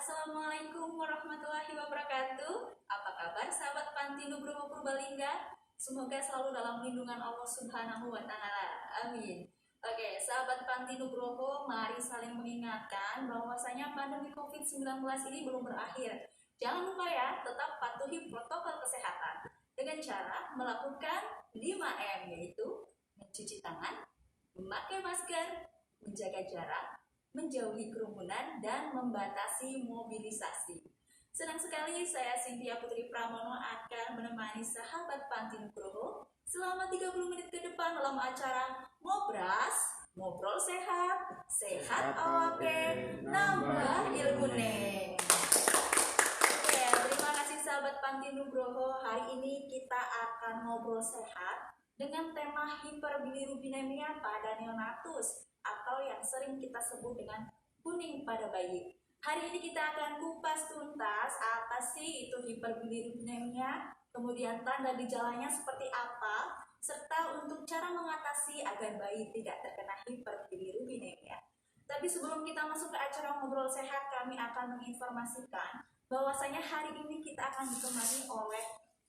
Assalamualaikum warahmatullahi wabarakatuh. Apa kabar sahabat Panti Nugroho Purbalingga? Semoga selalu dalam lindungan Allah Subhanahu wa Ta'ala. Amin. Oke, sahabat Panti Nugroho, mari saling mengingatkan bahwasanya pandemi COVID-19 ini belum berakhir. Jangan lupa ya, tetap patuhi protokol kesehatan dengan cara melakukan 5M, yaitu mencuci tangan, memakai masker, menjaga jarak, menjauhi kerumunan, dan membatasi mobilisasi. Senang sekali saya Cynthia Putri Pramono akan menemani sahabat Panti Nugroho selama 30 menit ke depan dalam acara Ngobras, Ngobrol Sehat, Sehat Awake, Nambah Ilmune. Oke, terima kasih sahabat Panti Nugroho. Hari ini kita akan ngobrol sehat dengan tema hiperbilirubinemia pada neonatus atau yang sering kita sebut dengan kuning pada bayi. Hari ini kita akan kupas tuntas apa sih itu hiperbilirubinemia, kemudian tanda gejalanya seperti apa, serta untuk cara mengatasi agar bayi tidak terkena hiperbilirubinemia. Tapi sebelum kita masuk ke acara ngobrol sehat, kami akan menginformasikan bahwasanya hari ini kita akan ditemani oleh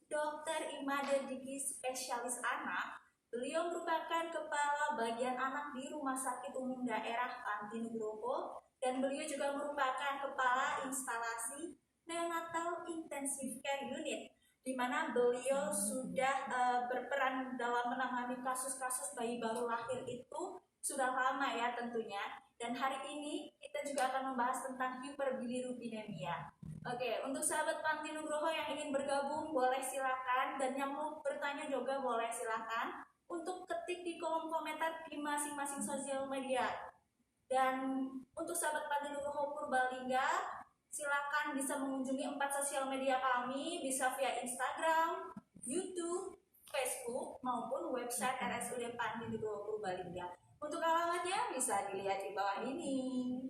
Dr. Imade Diki, spesialis anak. Beliau merupakan kepala bagian anak di Rumah Sakit Umum Daerah Panti Nugroho dan beliau juga merupakan kepala instalasi Neonatal Intensive Care Unit, di mana beliau sudah berperan dalam menangani kasus-kasus bayi baru lahir itu sudah lama ya tentunya. Dan hari ini kita juga akan membahas tentang hiperbilirubinemia. Oke, untuk sahabat Panti Nugroho yang ingin bergabung boleh silakan, dan yang mau bertanya juga boleh silakan untuk ketik di kolom komentar di masing-masing sosial media. Dan untuk sahabat Panti Nugroho Purbalingga, silakan bisa mengunjungi 4 sosial media kami, bisa via Instagram, YouTube, Facebook, maupun website RSUD Panti Nugroho Purbalingga. Untuk alamatnya bisa dilihat di bawah ini.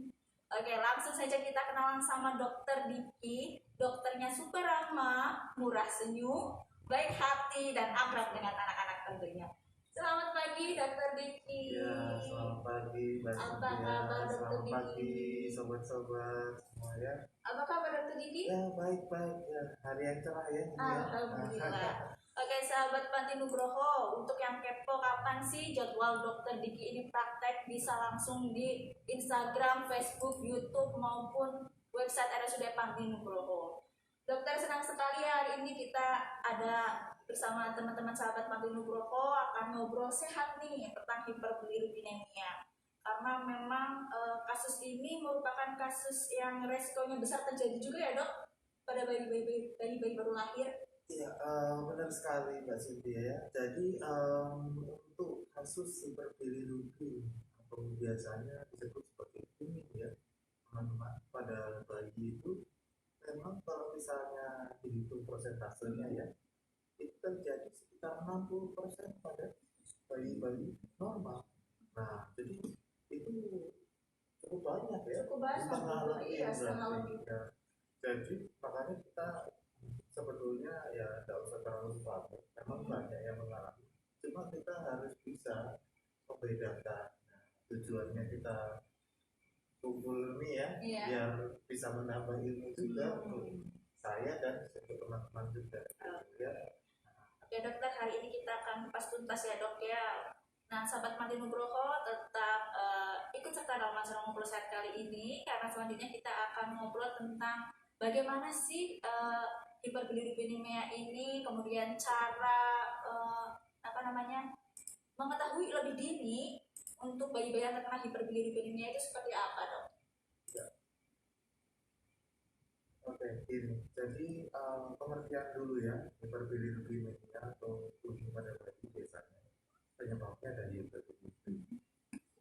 Oke, langsung saja kita kenalan sama Dokter Diki. Dokternya super ramah, murah senyum, baik hati, dan akrab dengan anak-anak tentunya. Selamat pagi, Dokter Diki. Ya, selamat pagi, Mbak Apa Cynthia. kabar, Dr. Selamat Diki? pagi, sobat-sobat semua ya. Apa kabar, Dokter Diki? Ya, baik-baik ya. Hari yang cerah ya. Alhamdulillah. Oke, sahabat Panti Nugroho, untuk yang kepo kapan sih jadwal Dokter Diki ini praktek, bisa langsung di Instagram, Facebook, YouTube, maupun website RSUD Panti Nugroho. Dokter, senang sekali ya hari ini kita ada bersama teman-teman sahabat Panti Nugroho akan ngobrol sehat nih tentang hiperbilirubinemia. Karena memang kasus ini merupakan kasus yang resikonya besar terjadi juga ya dok pada bayi-bayi baru lahir. Ya, benar sekali Mbak Cynthia ya. Jadi untuk kasus hiperbilirubinemia atau biasanya disebut sebagai kuning ya, teman-teman, pada bayi itu memang kalau misalnya dihitung persentasenya ya, itu terjadi sekitar 60% pada bayi-bayi normal. Nah, jadi itu cukup banyak ya, setengah lebih ya, setengah lebih. ya. Jadi makanya kita sebetulnya ya tidak usah terlalu khawatir, memang banyak yang mengalami, cuma kita harus bisa membedakan. Nah, tujuannya kita kumpul ini ya, biar bisa menambah ilmu juga untuk saya dan untuk teman-teman juga ya. Oke dokter, hari ini kita akan kupas tuntas ya dok ya. Nah sahabat Panti Nugroho tetap ikut serta dalam acara ngobrol sehat kali ini, karena selanjutnya kita akan ngobrol tentang bagaimana sih hiperbilirubinemia ini, kemudian cara mengetahui lebih dini untuk bayi-bayi yang terkena hiperbilirubinemia itu seperti apa dok? Ya. Oke, ini jadi pengertian dulu ya, hiperbilirubinemia atau kuning pada bayi biasanya penyebabnya dari hiperbilirubinemia.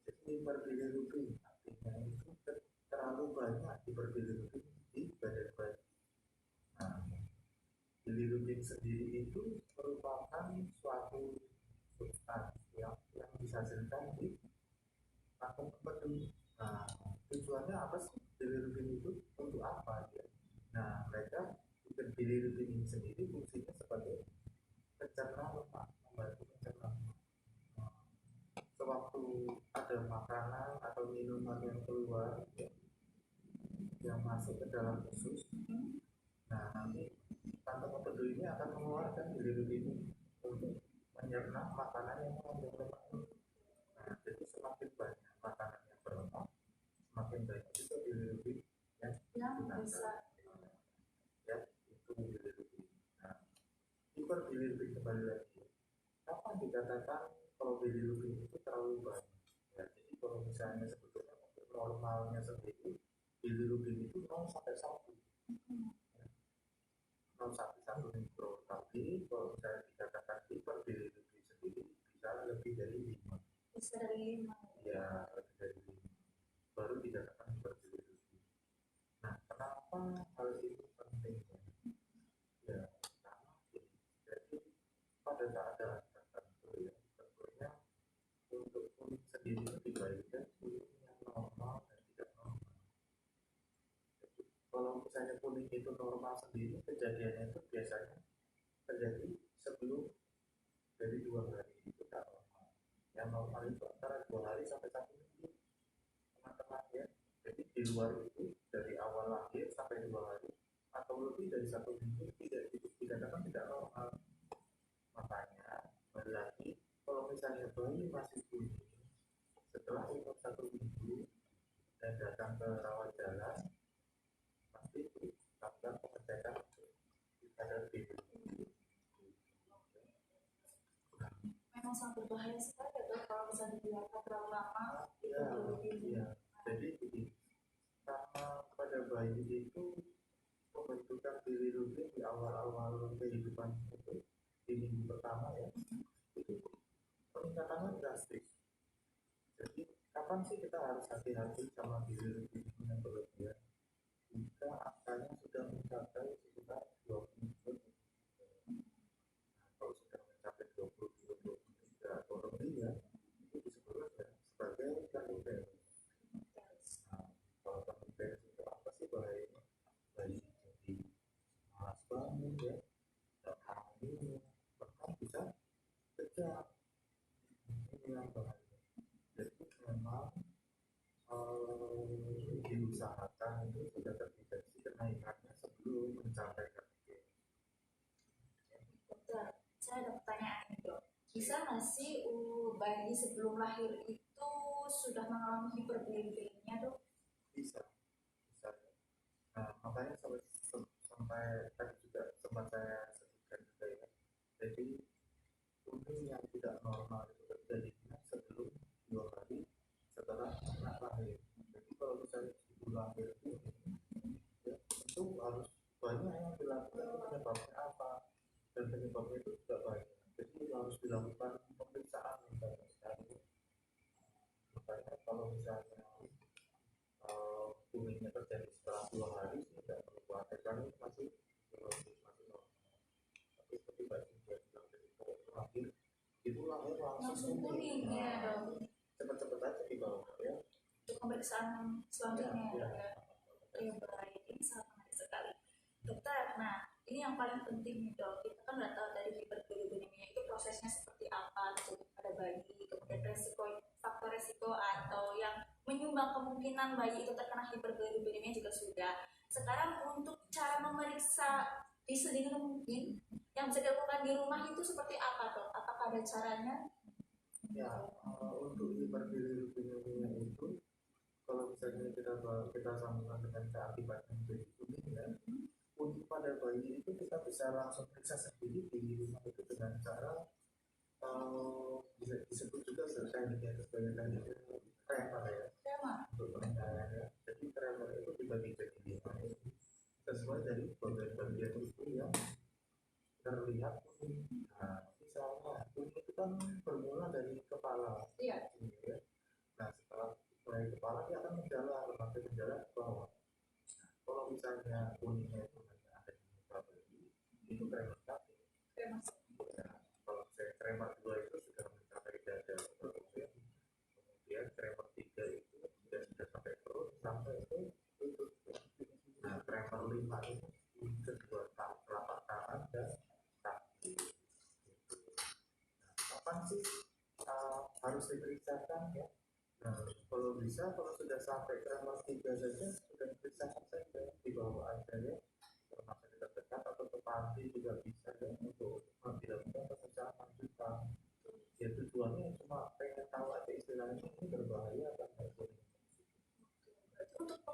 Jadi hiperbilirubinemia artinya itu terlalu banyak hiperbilirubinemia di badan bayi. Nah, bilirubin sendiri itu merupakan suatu substansi yang dihasilkan di kantong empedu. Nah, tujuannya apa sih bilirubin itu? Untuk apa ya? Nah, mereka bilirubin ini sendiri fungsinya sebagai pencerna lemak, membantu pencerna lemak. Sewaktu ada makanan atau minuman yang keluar ya, yang masuk ke dalam usus. Nah, nanti kantong empedu ini akan mengeluarkan bilirubin ini untuk menyerap makanan yang mengandung lemak. Nah, jadi semakin banyak makanan yang berlemak, semakin banyak juga bilirubin yang bisa ya, itu bilirubin. Nah, hiperbilirubin kembali lagi. Kapan dikatakan kalau bilirubin itu terlalu banyak? Ya, jadi kalau misalnya sebetulnya untuk normalnya sendiri bilirubin itu 0 sampai 1. 0 sampai 1 mikro. Tapi kalau misalnya dikatakan hiperbilirubin sendiri bisa lebih dari 5. Bisa dari 5. Ya, lebih dari 5. Baru dikatakan hiperbilirubin. Nah, kenapa hal itu penting? Ya, karena jadi pada keadaan tertentu ya, tentunya untuk kulit sendiri lebih baik dan kulit yang normal dan tidak normal. Jadi, kalau misalnya kulit itu normal sendiri, kejadiannya itu biasanya terjadi sebelum dari 2 hari itu tak normal. Yang normal itu antara 2 hari sampai 1 minggu, teman-teman ya. Jadi di luar itu dari awal lahir sampai 2 hari atau lebih dari 1 minggu tidak dikatakan tidak normal. Makanya lagi kalau misalnya bayi masih kuning setelah umur 1 minggu dan datang ke rawat jalan, pasti lakukan pengecekan kadar bilirubin. Memang sangat berbahaya sekali ya dok kalau misalnya dibiarkan terlalu lama. Iya. Jadi karena pada bayi itu pembentukan bilirubin di awal-awal kehidupan itu di minggu pertama ya, itu peningkatannya drastis. Jadi kapan sih kita harus hati-hati sama bilirubin yang berlebihan? Jika angkanya sudah mencapai sekitar 20. Kalau sudah mencapai 23 atau lebih ya, itu disebut sebagai kanker. Nah, kalau kanker itu apa sih bahayanya? Bayi jadi malas bangun ya, dan hamil, bahkan bisa kejang. Ini yang bahaya. Jadi memang diusahakan itu sudah terdeteksi kenaikannya sebelum mencapai kanker. Dokter, saya ada pertanyaan nih dok. Bisa nggak sih bayi sebelum lahir itu sudah mengalami hiperbilirubinemia dok? Bisa. Nah, makanya sampai tadi juga sempat saya sebutkan juga ya. Jadi kuning yang tidak normal itu terjadinya sebelum 2 hari setelah anak lahir. Jadi kalau misalnya ibu lahir itu ya, itu harus banyak yang dilakukan penyebabnya apa, dan penyebabnya itu juga banyak. Jadi harus dilakukan pemeriksaan misalnya sekali. Makanya kalau misalnya kuningnya terjadi setelah 2 hari tidak perlu khawatir karena masih normal. Tapi ketika dia bilang dari lahir itu lahir langsung kuning ya dok. Cepat-cepat aja dibawa ya Untuk pemeriksaan selanjutnya ya. Ya baik, ini sangat menarik sekali dokter. Nah ini yang paling penting nih dok, kita kan udah tahu dari hiperbilirubinemia itu prosesnya seperti apa terjadi pada bayi, kemudian faktor resiko atau yang menyumbang kemungkinan bayi itu terkena hiperbilirubinemia juga sudah. Sekarang untuk cara memeriksa di sedini mungkin yang bisa dilakukan di rumah itu seperti apa dok? Apakah ada caranya? Ya, untuk hiperbilirubinemia itu kalau misalnya kita sambungkan dengan keakibatnya menjadi kuning ya, untuk pada bayi itu kita bisa langsung periksa sendiri di rumah itu dengan cara bisa disebut juga tekniknya itu sebagai teknik tremor ya, untuk penilaian ya. Jadi tremor itu dibagi jadi 5 ya, sesuai dari bagian-bagian itu yang terlihat kuning. Nah, misalnya kuning itu kan bermula dari kepala. Iya. Ya. Nah, setelah mulai kepala dia akan menjalar ke bawah. Kalau misalnya kuningnya itu hanya ada di muka bayi, itu tremor 1. Ya, kalau saya tremor 2 itu sudah mencapai dada, ya. Kemudian tremor 3 itu sudah sampai perut, sampai itu lutut. Nah, tremor 5 itu kedua telapak tangan dan kaki. Gitu. Nah, kapan sih harus diperiksakan ya? Nah, kalau bisa, kalau sudah sampai tremor 3 saja sudah diperiksakan saja.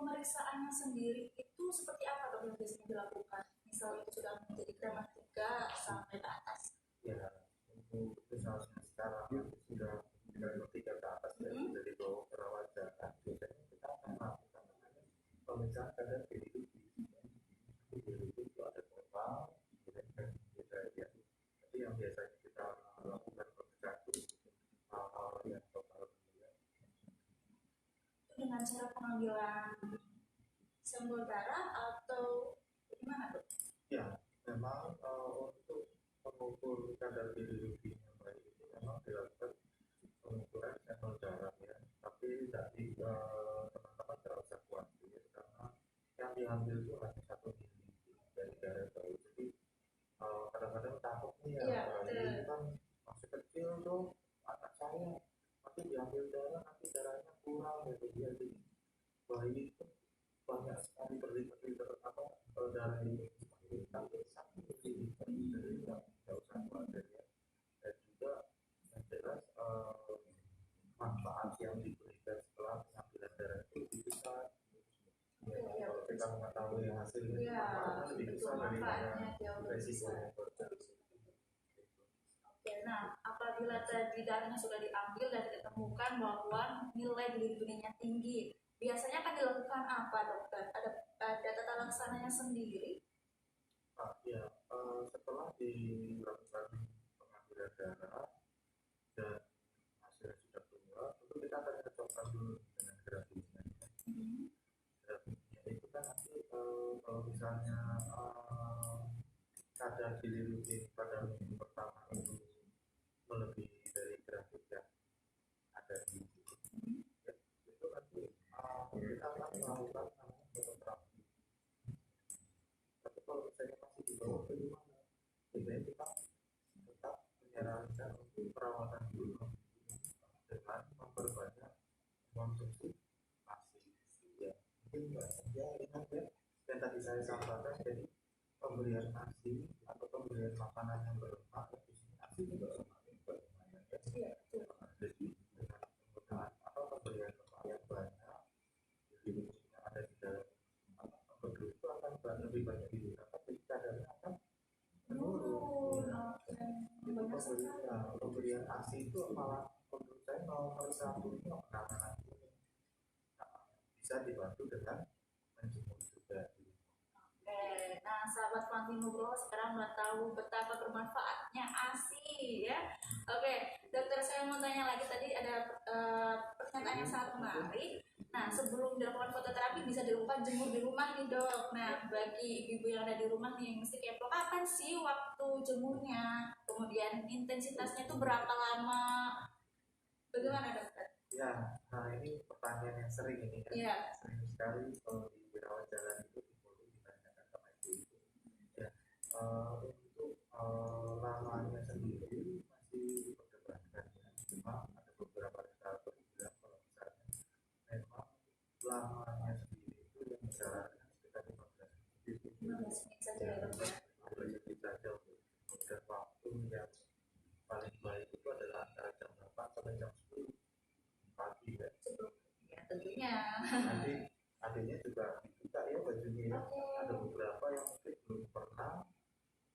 pemeriksaannya sendiri itu seperti apa dok yang biasanya dilakukan? Misal itu sudah menjadi gramatika sampai ke atas. Ya, untuk misalnya sekarang yang sudah tiga ke atas ya, dari bawah ke wajah, biasanya kita akan melakukan pemeriksaan kadar PDUB. PDUB itu ada total, kemudian kita ya. Tapi yang biasanya kita lakukan pemeriksaan itu hal-hal yang total. Dengan cara pengambilan sampel darah atau gimana dok? Ya, memang untuk mengukur kadar bilirubin yang baik itu memang dilakukan pengukuran sampel darah ya. Tapi tadi teman-teman tidak usah khawatir karena yang diambil itu hanya 1 mili dari darah bayi. Jadi kadang-kadang takut nih ya, bayi kan masih kecil tuh anak saya, nanti diambil darah nanti darahnya kurang gitu ya. Jadi bayi itu banyak sekali berliter-liter darah itu sampai 1 mili, jadi nggak usah khawatir ya. Dan juga yang jelas manfaat yang diberikan setelah pengambilan darah itu lebih besar. Ya, kalau kita mengetahui hasilnya manfaatnya lebih besar daripada resikonya. Oke, nah apabila tadi darahnya sudah diambil dan ditemukan bahwa nilai bilirubinnya tinggi, biasanya akan dilakukan apa dokter? Ada tata laksananya sendiri? Ya, setelah dilakukan pengambilan darah dan hasilnya sudah keluar, tentu kita akan cocokkan dulu dengan grafiknya. Grafiknya itu kan nanti kalau misalnya kadar bilirubin pada minggu pertama itu melebihi dari grafik yang ada di sini, ya, itu nanti kita akan melakukan fototerapi. Tapi kalau misalnya masih di bawah itu gimana? Biasanya kita tetap menyarankan untuk perawatan dulu dengan memperbanyak konsumsi ASI. Ya, mungkin nggak saja ingat ya yang tadi saya sampaikan, jadi pemberian ASI atau pemberian makanan yang berlemak, di sini ASI juga lemak ya. Jadi dengan penggunaan atau pemberian lemak yang banyak, jadi yang ada di dalam begitu itu akan lebih banyak digunakan, tapi kadarnya akan menurun. Pemberian ASI itu malah menurut saya nomor satu itu penanganan kuning. Bisa dibantu dengan menjemur juga. Nah sahabat Panti Nugroho sekarang udah tahu betapa bermanfaatnya ASI ya. Oke, dokter saya mau tanya lagi, tadi ada pernyataan yang sangat menarik. Nah sebelum dilakukan fototerapi bisa dilakukan jemur di rumah nih dok. Nah bagi ibu yang ada di rumah nih mesti kepo kapan sih waktu jemurnya, kemudian intensitasnya itu berapa lama, bagaimana dokter? Ya, nah ini pertanyaan yang sering ini kan. Iya. Sering sekali kalau di rawat jalan itu ditanyakan sama ibu itu. Ya, untuk lamanya sendiri masih diperdebatkan ya. Cuma ada beberapa literatur yang bilang kalau misalnya memang lamanya sendiri itu yang disarankan sekitar 15 menit. 15 menit saja ya dokter. 15 menit saja. Dan waktu yang paling baik itu adalah antara jam 8 sampai jam 10 pagi ya. Ya tentunya. Nanti adanya juga dibuka ya bajunya ya. Ada beberapa yang mungkin belum pernah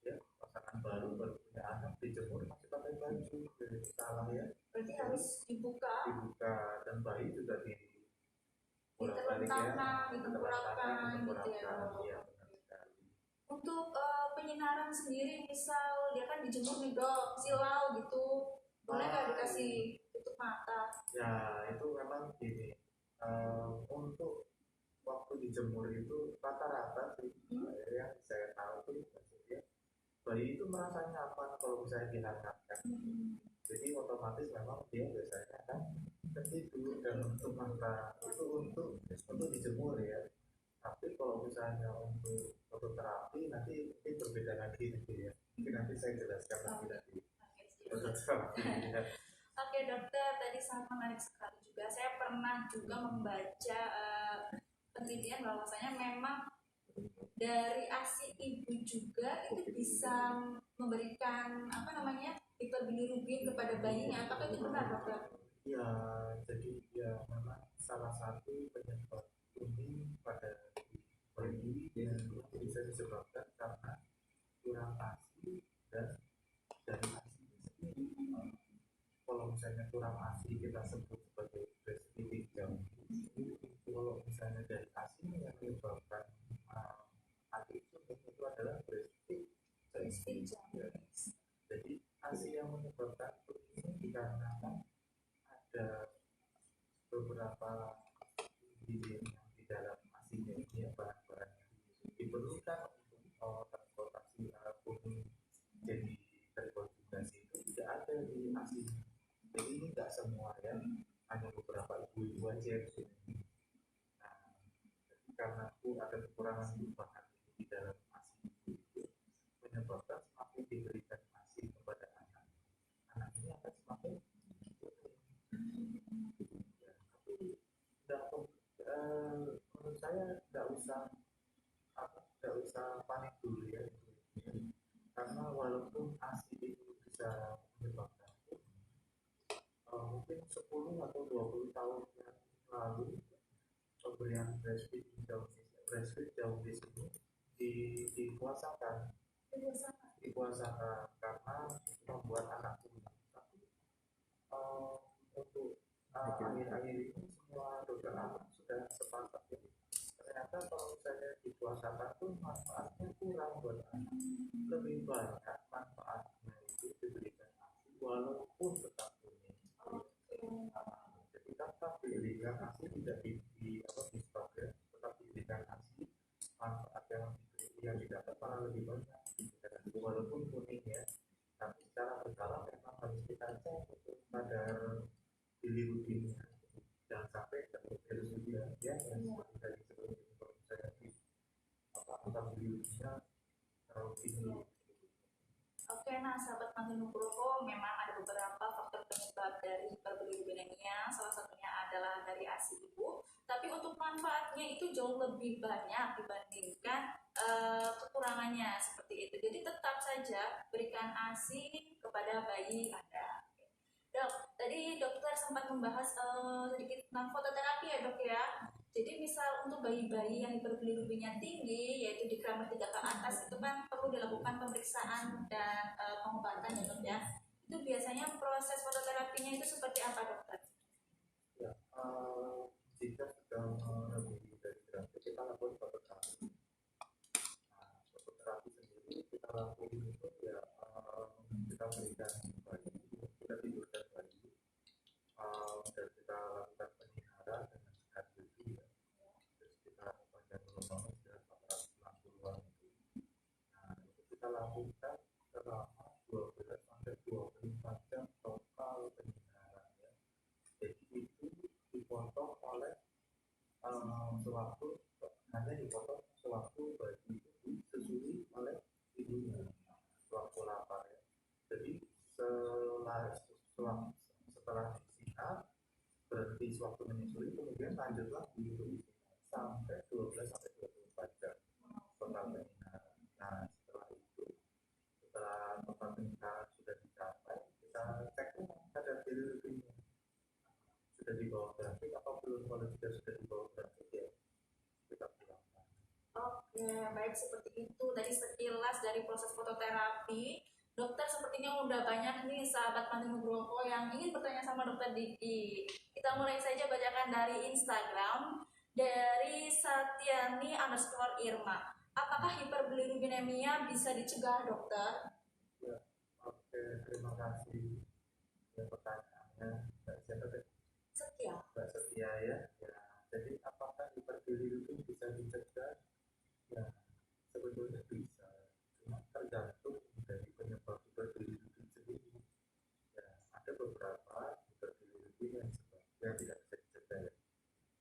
ya, pasangan baru punya anak dijemur masih pakai baju, jadi salah ya. Berarti harus dibuka dan bayi juga di ditelentangkan, ditempurkan gitu ya. Iya, untuk penyinaran sendiri misal dia kan dijemur nih dok, silau gitu, boleh nggak dikasih tutup mata? Ya itu memang gini, untuk waktu dijemur itu rata-rata sih yang saya tahu tuh maksudnya bayi itu merasa nyaman kalau misalnya dihangatkan. Jadi otomatis memang dia biasanya kan tertidur dan untuk mata itu untuk dijemur ya. Tapi kalau misalnya untuk fototerapi nanti mungkin berbeda lagi gitu ya. Mungkin nanti saya jelaskan lagi dari fototerapi. Oke dokter, tadi sangat menarik sekali juga. Saya pernah juga membaca penelitian bahwasanya memang dari ASI ibu juga itu bisa memberikan hiperbilirubin kepada bayinya. Apakah itu benar dokter? Ya, jadi ya memang salah satu penyebab kuning pada bayi yang bisa disebabkan karena kurang ASI dan dari ASI sendiri. Kalau misalnya kurang ASI kita sebut sebagai breastfeeding jaundice. Kalau misalnya dari ASI yang menyebabkan itu adalah breastfeed jaundice. Jadi ASI yang menyebabkan ini dikarenakan ada beberapa ingredient yang di dalam ASI-nya ini, bahan-bahan yang diperlukan untuk transportasi kuning jadi terkonjugasi itu tidak ada di ASI. Jadi ini tidak semua ya, hanya beberapa ibu-ibu aja. Nah, karena ada kekurangan bahan di dalam ASI itu menyebabkan semakin diberikan ASI kepada anak ini akan semakin menurut saya tidak usah panik dulu ya, karena walaupun ASI itu bisa menyebabkan mungkin 10 atau 20 tahun yang lalu pemberian breastfeed jaundice ini dikuasakan karena membuat anak kuning. Tapi untuk akhir-akhir ini semua dokter anak sudah sepakat ya. Ternyata kalau misalnya dikuasakan tuh manfaatnya kurang buat anak, lebih banyak manfaatnya itu diberikan ASI walaupun tetap kuning. Jadi tetap diberikan ASI tidak di-stop ya, tetap diberikan ASI, manfaat yang didapat malah lebih banyak walaupun kuning ya. Tapi secara berkala memang harus kita cek untuk kadar bilirubinnya, jangan sampai terus juga ya, yang seperti tadi sebelum saya tentang bilirubinnya terlalu tinggi. Oke, nah sahabat Panti Nugroho, memang ada beberapa faktor penyebab dari hiperbilirubinemia. Salah satunya adalah dari ASI ibu. Tapi untuk manfaatnya itu jauh lebih banyak dibandingkan kekurangannya seperti itu. Jadi tetap saja berikan ASI kepada bayi Anda. Dok, tadi dokter sempat membahas sedikit tentang fototerapi ya dok ya. Jadi misal untuk bayi-bayi yang hiperbilirubinemia tinggi, yaitu di gram 3 ke atas, itu kan perlu dilakukan pemeriksaan dan pengobatan ya dok ya. Itu biasanya proses fototerapinya itu seperti apa dokter? Ya, jika sedang lebih dari gram, kita lakukan fototerapi. Nah, fototerapi sendiri kita lakukan itu ya, kita berikan bayi, kita tidurkan bayi, dan kita lakukan penyinaran dengan sinar UV ya. Terus kita panjang gelombangnya sudah 460-an itu. Nah, itu kita lakukan selama 12 sampai 24 jam total penyinaran ya. Jadi itu dipotong oleh sewaktu, hanya dipotong sewaktu bayi itu disusui oleh ibunya sewaktu lapar ya. Jadi setelah disinar berhenti sewaktu menyusui, kemudian lanjut lagi itu sampai 12 sampai 24 jam total penyinaran. Nah setelah total penyinaran sudah dicapai, kita cek kadar bilirubinnya sudah di bawah grafik atau belum. Kalau sudah di bawah grafik ya kita pulangkan. Oke, baik seperti itu. Tadi sekilas dari proses fototerapi. Dokter sepertinya udah banyak nih sahabat Panti Nugroho yang ingin bertanya sama dokter Diki. Kita mulai saja bacakan dari Instagram dari Satyani_Irma. Apakah hiperbilirubinemia bisa dicegah dokter? Ya, oke, terima kasih ya pertanyaannya Mbak Setia. Mbak Setia ya. Jadi apakah hiperbilirubinemia bisa dicegah? Ya, sebetulnya bisa, cuma tergantung dari penyebab hiperbilirubinemia sendiri. Ya, ada beberapa hiperbilirubinemia yang tidak bisa dicegah ya.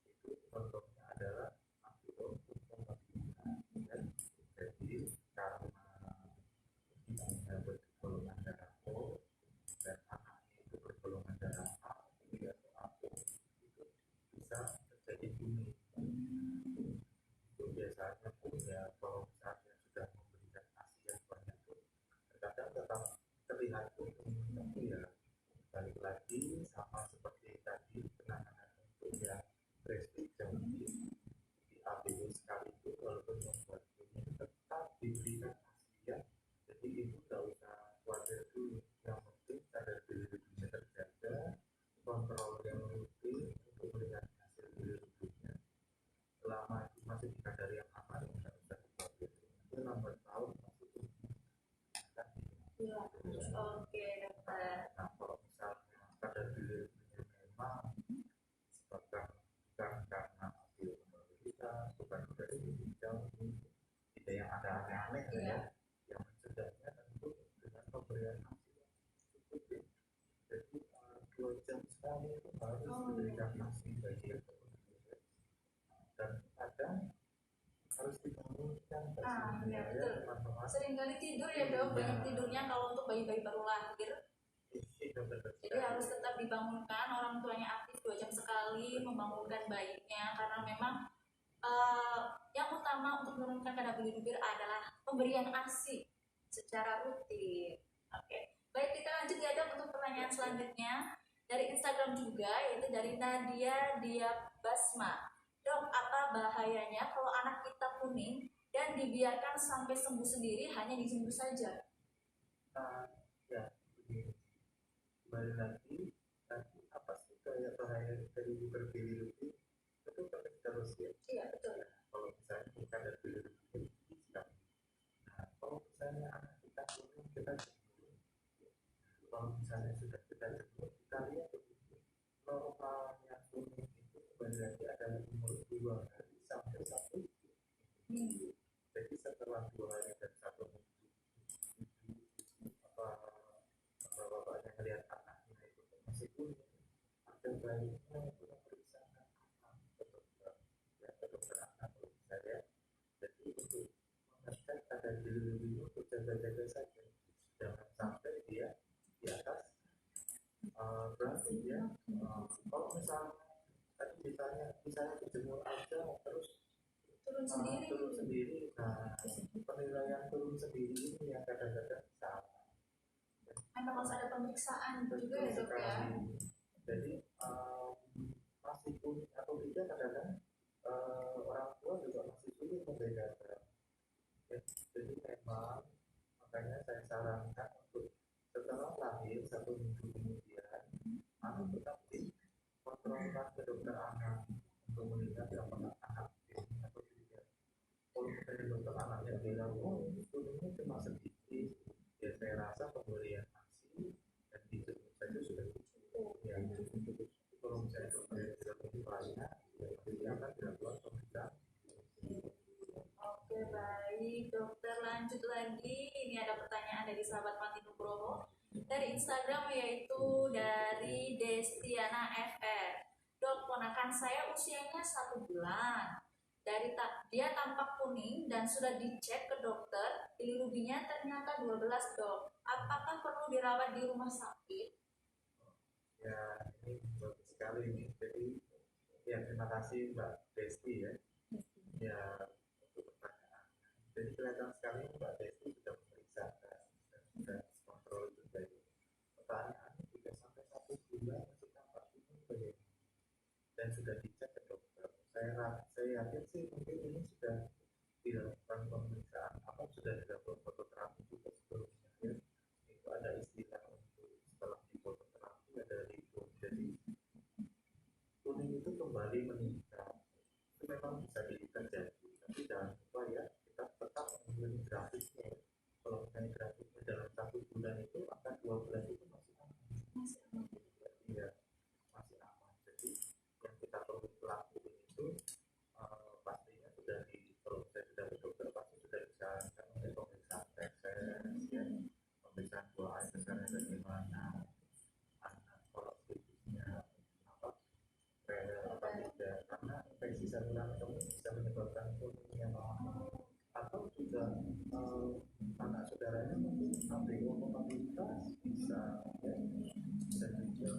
Itu contohnya adalah ya. Jadi karena ibunya bergolongan darah O dan anaknya itu bergolongan darah A atau AB, itu bisa terjadi kuning. Itu biasanya pun ya, kalau misalnya sudah memberikan ASI yang banyak itu terkadang tetap terlihat kuning. Tapi ya balik lagi sama seperti tadi penanganan untuk ya breastfeed jaundice, sekali itu walaupun membuat ini tetap diberikan ya. Jadi ibu nggak usah khawatir dulu, yang penting kadar bilirubinnya terjaga, kontrol yang rutin untuk melihat hasil bilirubinnya. Selama itu masih di kadar yang aman, nggak usah khawatir. Itu lambat tahun masih Iya. Oke, dokter. Nah, kalau misalnya kadar bilirubinnya memang disebabkan bukan karena obesitas, bukan dari ginjal, tidak yang ada aneh-aneh ya, yang mencegahnya tentu dengan pemberian nasi yang cukup ya. Jadi 2 jam sekali itu harus diberikan nasi bagi yang terkonsumsi. Dan kadang harus dibangunkan Ya, betul. teman-teman. Seringkali tidur ya dok, banyak tidurnya kalau untuk bayi-bayi baru lahir. Jadi harus tetap dibangunkan, orang tuanya aktif 2 jam sekali membangunkan bayinya, karena memang yang utama untuk menurunkan kadar bilirubin adalah pemberian ASI secara rutin. Oke, baik, kita lanjut ya dok untuk pertanyaan selanjutnya dari Instagram juga, yaitu dari Nadia Diabasma. Dok, apa bahayanya kalau anak kita kuning dan dibiarkan sampai sembuh sendiri hanya dijemur saja? Ya, begini. Kembali lagi, apa sih kayak bahaya dari hiperbilirubin? Itu kan terus ya. Iya, betul. Kalau misalnya bukan dari bilirubin, nah, kalau misalnya anak kita kuning, kita jemur. Kalau misalnya sudah kita jemur, kita lihat normalnya kuning itu kembali lagi adalah umur 2 hari sampai 1 minggu. Jadi setelah 2 hari dan 1 minggu, bapaknya melihat anaknya itu masih kuning, ada baiknya itu memeriksakan anak ke dokter, ya ke dokter anak kalau bisa ya. Jadi untuk mengecek kadar bilirubin itu jaga-jaga saja, jangan sampai dia di atas berarti ya. Kalau misalnya tadi misalnya dijemur aja terus turun sendiri, nah penilaian turun sendiri ini yang kadang-kadang salah. Memang harus ada pemeriksaan juga ya dok ya. Jadi masih kuning atau tidak kadang-kadang orang tua juga masih sulit membedakan. Jadi memang makanya saya sarankan untuk setelah lahir 1 minggu kemudian anak tetap dikontrolkan ke dokter anak untuk melihat apakah anak ini atau tidak. Kalau dari dokter anaknya bilang oh kuningnya cuma sedikit, ya saya rasa pemberian ASI dan dijemur saja sudah cukup ya. Kalau misalnya dokter tidak lebih banyak, ya pasti akan dilakukan pemeriksaan. Oke, baik dokter, lanjut lagi. Ini ada pertanyaan dari sahabat Mati Nugroho dari Instagram, yaitu dari Destiana FR. Dok, ponakan saya usianya 1 bulan. Dia tampak kuning dan sudah dicek ke dokter, bilirubinnya ternyata 12 dok. Apakah perlu dirawat di rumah sakit? Ya, ini bagus sekali nih. Jadi ya terima kasih Mbak Desti ya. Ya untuk pertanyaan. Jadi kelihatan sekali Mbak Desti sudah memeriksa dan sudah kontrol juga. Pertanyaan 3 sampai 1 bulan masih tampak kuning dan sudah dicek ke dokter. Saya yakin sih mungkin ini sudah dilakukan pemeriksaan apa sudah dilakukan fototerapi juga sebelumnya ya. Itu ada istilah untuk setelah di fototerapi ada rebound. Jadi kuning itu kembali meningkat. Itu memang bisa terjadi, tapi jangan lupa ya kita tetap mengambil grafiknya. Kalau misalnya grafiknya dalam 1 bulan itu akan 12 itu masih aman. Iya, masih aman. Jadi yang kita perlu lakukan itu pastinya kalau saya sudah ke dokter pasti sudah disarankan untuk pemeriksaan tes ya, pemeriksaan buah air besarnya bagaimana, anak pola pikirnya apa tidak, karena infeksi saluran kemih bisa menyebabkan kuningnya atau juga anak saudaranya mungkin ABO kompatibilitas bisa ya, dan juga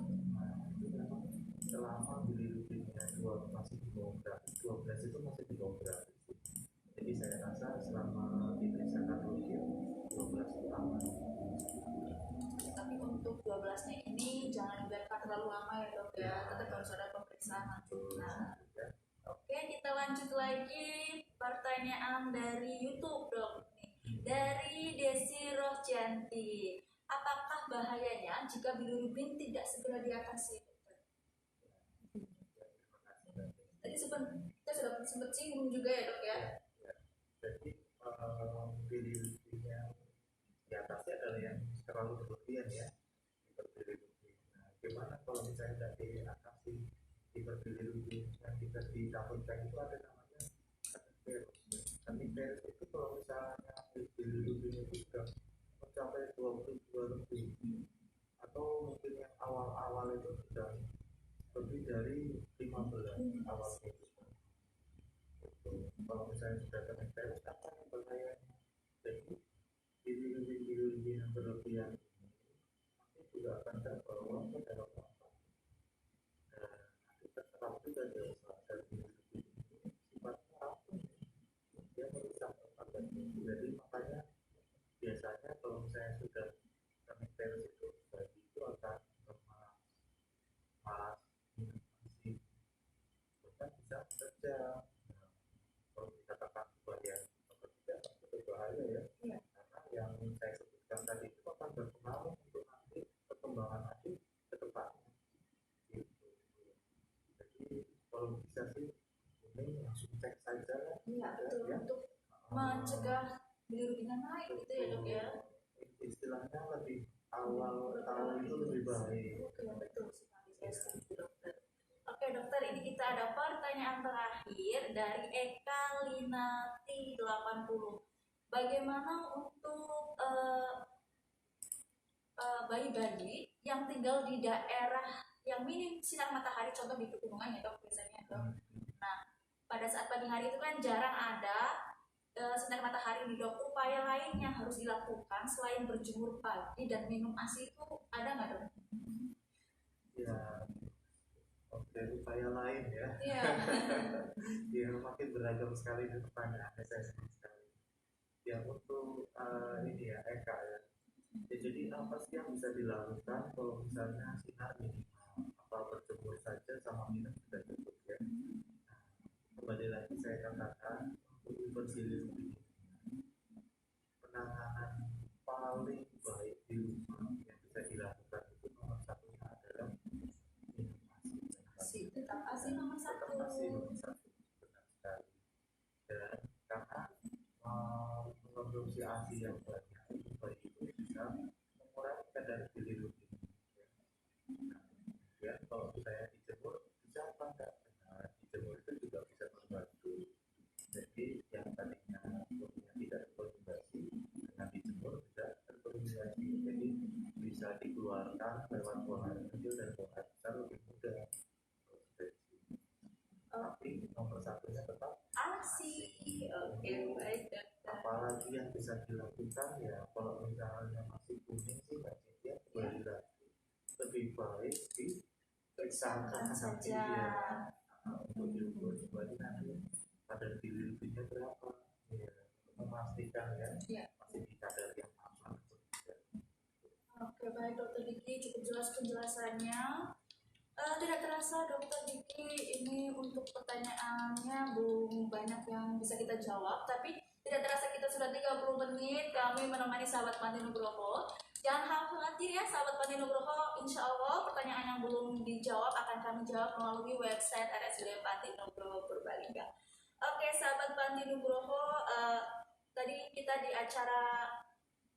itu memang selama bilirubinnya masih di bawah 12 itu masih di bawah gratis. Jadi saya rasa selama diperiksakan rutin 12 itu aman. Tapi untuk 12-nya ini jangan dibiarkan terlalu lama ya dok ya, tetap harus ada pemeriksaan. Nah, oke, kita lanjut lagi. pertanyaan dari YouTube dok. Dari Desi Rohjanti, apakah bahayanya jika bilirubin tidak segera diatasi? Tadi kita sudah sempat singgung juga ya dok ya. Jadi bilirubinnya di atasnya adalah yang terlalu berlebihan ya, hiperbilirubin. Nah, gimana kalau misalnya tidak diatasi hiperbilirubin yang kita didapatkan itu ada namanya kaniferus. Kaniferus itu kalau misalnya bilirubin itu sudah mencapai 22 lebih, atau mungkin yang awal-awal itu sudah lebih dari 15 awalnya itu. Kalau misalnya sudah kaniferus apa yang bahayanya? Jadi bilirubin yang berlebihan ini nanti juga akan terbawa ke dalam otak. Dan nanti terserap juga di otak. Dan bilirubin ini sifatnya apa? Dia merusak otak. Jadi makanya biasanya kalau misalnya sudah kaniferus itu bayi itu akan lemas, malas, masih bahkan bisa bekerja. Kalau dikatakan bahaya atau tidak, itu berbahaya ya. Karena yang saya sebutkan tadi itu akan berpengaruh untuk nanti perkembangan adik ke depannya. Gitu. Jadi kalau bisa sih ini langsung cek saja ya. Iya betul ya. Untuk mencegah bilirubinnya naik gitu ya dok ya. Istilahnya lebih awal tahun itu lebih baik. Oke betul sekali, saya setuju dokter. Oke dokter, ini kita ada pertanyaan terakhir dari Eka Linati 80. Bagaimana untuk bayi-bayi yang tinggal di daerah yang minim sinar matahari, contoh di pegunungan ya dok biasanya dok. Nah pada saat pagi hari itu kan jarang ada sinar matahari di dok. Upaya lainnya harus dilakukan selain berjemur pagi dan minum ASI itu ada nggak dok? Ya, oke, upaya lain ya. Iya. Ya makin beragam sekali itu pertanyaannya, saya senang sekali. Ya untuk ini ya Eka ya. Jadi apa sih yang bisa dilakukan kalau misalnya sinar minimal? Apa berjemur saja sama minum sudah cukup ya? Nah, kembali lagi saya katakan untuk hiperbilirubin penanganan paling baik di rumah yang bisa dilakukan itu nomor satunya adalah minum ASI. Tetap ASI nomor satu. Tetap ASI nomor satu, benar sekali. Dan karena mengkonsumsi ASI yang banyak itu baik itu bisa mengurangi kadar bilirubin. Nah, kemudian kalau saya dijemur bisa apa enggak? Nah, dijemur itu juga bisa membantu. Jadi yang tadinya tidak terkonjugasi dengan dijemur bisa terkonjugasi. Jadi bisa dikeluarkan lewat buang air kecil dan buang air besar lebih mudah. Tapi nomor satunya tetap ASI. Oke baik dokter. Apalagi yang bisa dilakukan ya kalau misalnya masih kuning sih Mbak Cynthia kembali lagi lebih baik diperiksakan saja untuk diukur kembali nanti kadar bilirubinnya berapa ya, memastikan ya masih di kadar yang aman atau tidak. Oke baik dokter Diki, cukup jelas penjelasannya. Tidak terasa dokter Diki ini untuk pertanyaannya belum banyak yang bisa kita jawab, tapi tidak terasa kita sudah 30 menit kami menemani sahabat Panti Nugroho. Jangan khawatir ya sahabat Panti Nugroho, insya Allah pertanyaan yang belum dijawab akan kami jawab melalui website RSUD Panti Nugroho Purbalingga. Oke sahabat Panti Nugroho, tadi kita di acara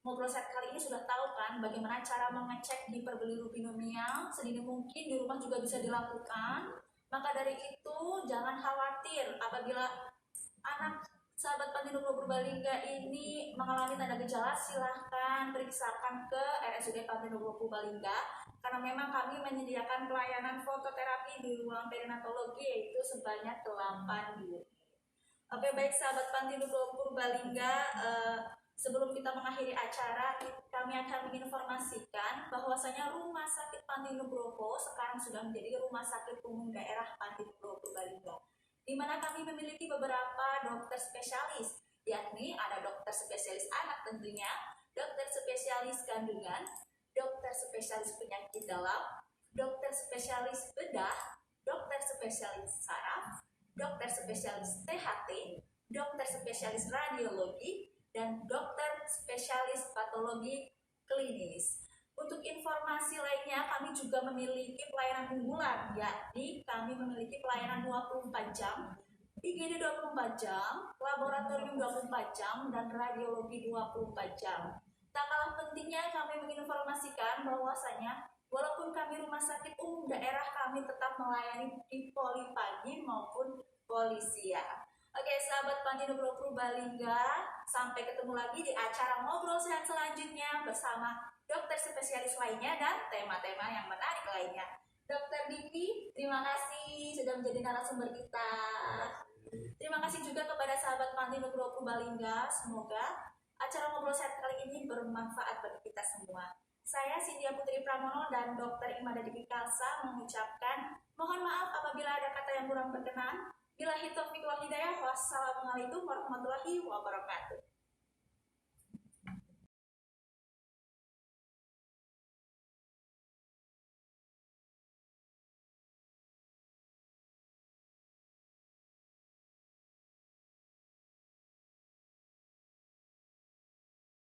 Ngobrol Sehat kali ini sudah tahu kan bagaimana cara mengecek hiperbilirubinemia sedini mungkin di rumah juga bisa dilakukan. Maka dari itu jangan khawatir apabila anak sahabat Panti Nugroho Purbalingga ini mengalami tanda gejala, silahkan periksakan ke RSUD Panti Nugroho Purbalingga karena memang kami menyediakan pelayanan fototerapi di ruang perinatologi yaitu sebanyak 8 unit. Oke baik sahabat Panti Nugroho Purbalingga, sebelum kita mengakhiri acara, kami akan menginformasikan bahwasanya Rumah Sakit Panti Nugroho sekarang sudah menjadi Rumah Sakit Umum Daerah Panti Nugroho Purbalingga, di mana kami memiliki beberapa dokter spesialis, yakni ada dokter spesialis anak tentunya, dokter spesialis kandungan, dokter spesialis penyakit dalam, dokter spesialis bedah, dokter spesialis saraf, dokter spesialis THT, dokter spesialis radiologi, dan dokter spesialis patologi klinis. Untuk informasi lainnya, kami juga memiliki pelayanan unggulan, yakni kami memiliki pelayanan 24 jam, IGD 24 jam, laboratorium 24 jam, dan radiologi 24 jam. Tak kalah pentingnya, kami menginformasikan bahwasanya walaupun kami rumah sakit umum daerah, kami tetap melayani di Poli Pagi maupun Polisia. Oke, sahabat Panti Nugroho Purbalingga, sampai ketemu lagi di acara Ngobrol Sehat selanjutnya bersama dokter spesialis lainnya dan tema-tema yang menarik lainnya. Dokter Diki, terima kasih sudah menjadi narasumber kita. Terima kasih juga kepada sahabat Panti Nugroho Purbalingga. Semoga acara Ngobrol Sehat kali ini bermanfaat bagi kita semua. Saya Cynthia Putri Pramono dan Dr. Imada Dipikalsa mengucapkan mohon maaf apabila ada kata yang kurang berkenan. Billahi taufiq wal hidayah. Wassalamualaikum warahmatullahi wabarakatuh.